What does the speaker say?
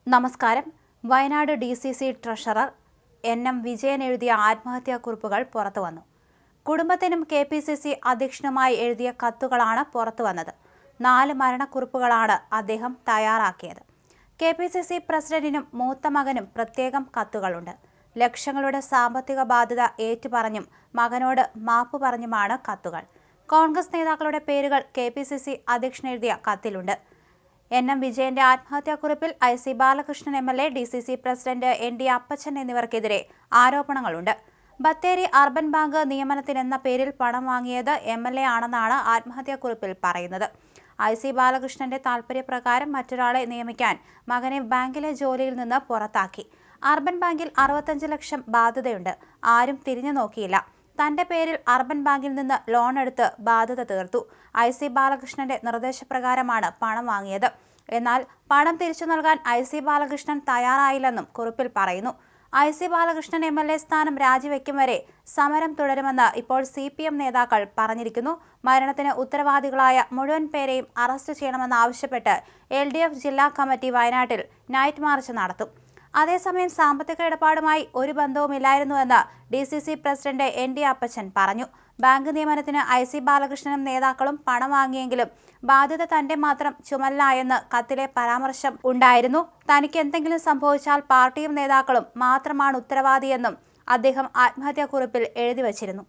നമസ്കാരം. Wayanad DCC treasurer NM Vijayan എഴുതിയ ആത്മഹത്യാക്കുറിപ്പുകൾ പുറത്തുവന്നു. കുടുംബത്തിനും KPCC അധ്യക്ഷനുമായി എഴുതിയ കത്തുകളാണ് പുറത്തുവന്നത്. 4 മരണക്കുറിപ്പുകളാണ് അദ്ദേഹം തയ്യാറാക്കിയത്. KPCC പ്രസിഡന്റിനും മൂത്ത മകനും പ്രത്യേകം കത്തുകളുണ്ട്. ലക്ഷങ്ങളുടെ സാമ്പത്തിക ബാധ്യത ഏറ്റുപറഞ്ഞും മകനോട് മാപ്പ് പറഞ്ഞുമാണ് കത്തുകൾ. കോൺഗ്രസ് നേതാക്കളുടെ പേരുകൾ KPCC അധ്യക്ഷൻ എഴുതിയ കത്തിലുണ്ട്. NM വിജയന്റെ ആത്മഹത്യാക്കുറിപ്പിൽ IC Balakrishnan MLA, DCC president ND അപ്പച്ചൻ എന്നിവർക്കെതിരെ ആരോപണങ്ങളുണ്ട്. ബത്തേരി അർബൻ ബാങ്ക് നിയമനത്തിനെന്ന പേരിൽ പണം വാങ്ങിയത് MLA ആണെന്നാണ് ആത്മഹത്യാക്കുറിപ്പിൽ പറയുന്നത്. IC ബാലകൃഷ്ണന്റെ താൽപര്യപ്രകാരം മറ്റൊരാളെ നിയമിക്കാൻ മകനെ ബാങ്കിലെ ജോലിയിൽ നിന്ന് പുറത്താക്കി. അർബൻ ബാങ്കിൽ 65 ലക്ഷം ബാധ്യതയുണ്ട്. ആരും തിരിഞ്ഞു നോക്കിയില്ല. തന്റെ പേരിൽ അർബൻ ബാങ്കിൽ നിന്ന് ലോൺ എടുത്ത് ബാധ്യത തീർത്തു. IC ബാലകൃഷ്ണന്റെ നിർദ്ദേശപ്രകാരമാണ് പണം വാങ്ങിയത്. എന്നാൽ പണം തിരിച്ചു നൽകാൻ IC ബാലകൃഷ്ണൻ തയ്യാറായില്ലെന്നും കുറിപ്പിൽ പറയുന്നു. IC ബാലകൃഷ്ണൻ MLA സ്ഥാനം രാജിവെക്കും വരെ സമരം തുടരുമെന്ന് ഇപ്പോൾ CPM നേതാക്കൾ പറഞ്ഞിരിക്കുന്നു. മരണത്തിന് ഉത്തരവാദികളായ മുഴുവൻ പേരെയും അറസ്റ്റ് ചെയ്യണമെന്നാവശ്യപ്പെട്ട് LDF ജില്ലാ കമ്മിറ്റി വയനാട്ടിൽ നൈറ്റ് മാർച്ച് നടത്തും. അതേസമയം സാമ്പത്തിക ഇടപാടുമായി ഒരു ബന്ധവുമില്ലായിരുന്നുവെന്ന് DCC പ്രസിഡന്റ് ND അപ്പച്ചൻ പറഞ്ഞു. ബാങ്ക് നിയമനത്തിന് IC ബാലകൃഷ്ണനും നേതാക്കളും പണം വാങ്ങിയെങ്കിലും ബാധ്യത തന്റെ മാത്രം ചുമലിലായെന്ന് കത്തിലെ പരാമർശം ഉണ്ടായിരുന്നു. തനിക്ക് എന്തെങ്കിലും സംഭവിച്ചാൽ പാർട്ടിയും നേതാക്കളും മാത്രമാണ് ഉത്തരവാദിയെന്നും അദ്ദേഹം ആത്മഹത്യാക്കുറിപ്പിൽ എഴുതി വച്ചിരുന്നു.